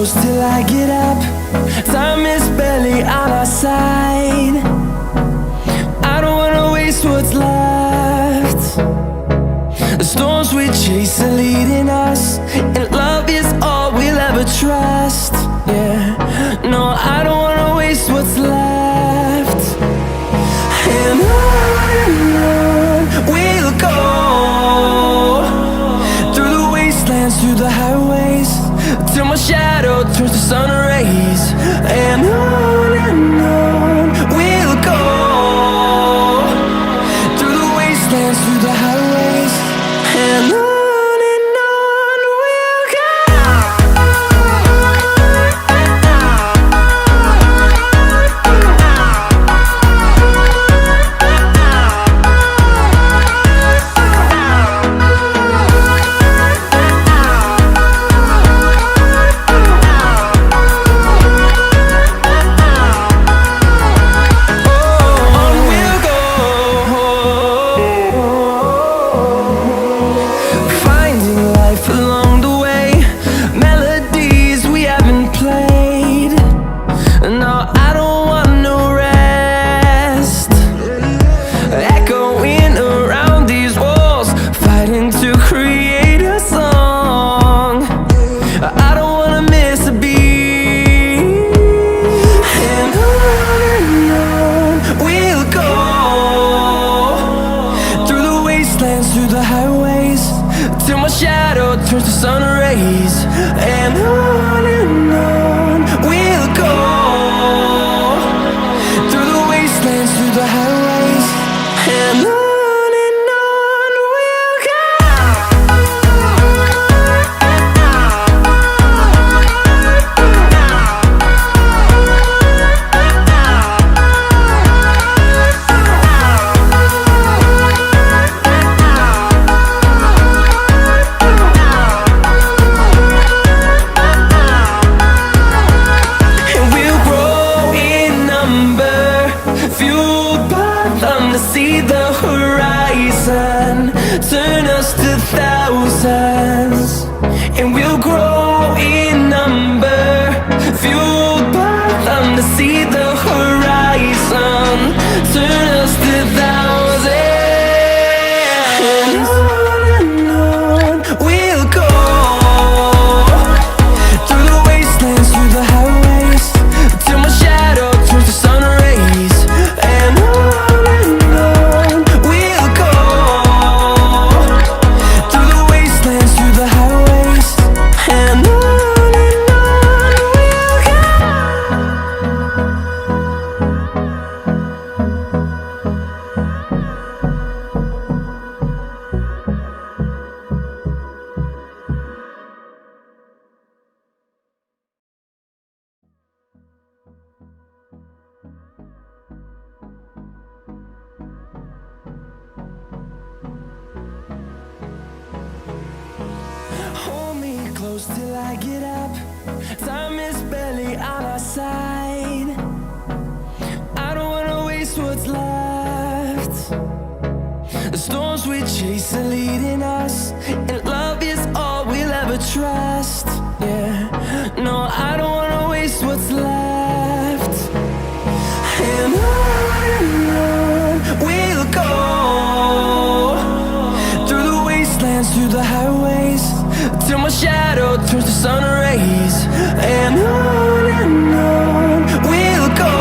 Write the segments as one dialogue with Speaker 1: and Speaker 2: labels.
Speaker 1: close till I get up. Time is barely on our side. I don't wanna waste what's left. The storms we chase are leading us, and love is all we'll ever trust. Yeah, no, I don't wanna waste what's left. And on we'll go, through the wastelands, through the highways, till my shadow turns to sun rays. And on we'll go, through the wastelands, through the highways, and on we'll go. Through the highways, till my shadow turns to sun rays. And on we'll go, through the wastelands, through the highways, and on we'll go. See the horizon, turn us to thousands, and we'll grow in number, fueled by them. To see the horizon, turn us to thousands, and on we'll go, through the wastelands, through the highways, till my shadow turns to sun rays. And hold me close till I get up. Time is barely on our side. I don't wanna waste what's left. The storms we chase are leading us, and love is all we'll ever trust. Yeah, no, I don't wanna waste what's left. And on we'll go, through the wastelands, through the highways, till my shadow turns to sun rays. And on we'll go,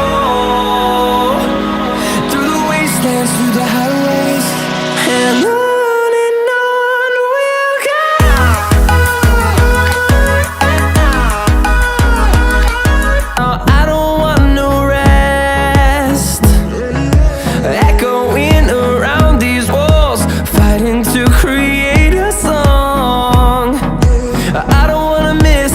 Speaker 1: through the wastelands, through the highways, and on we'll go. I don't want no rest, echoing around these walls, fighting to create a song. I don't wanna miss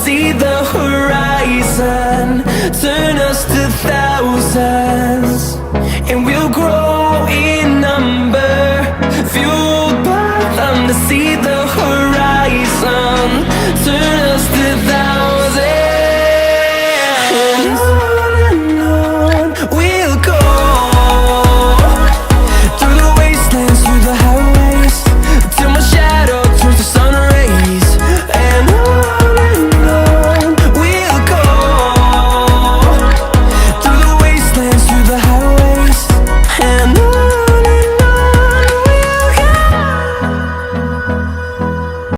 Speaker 1: see the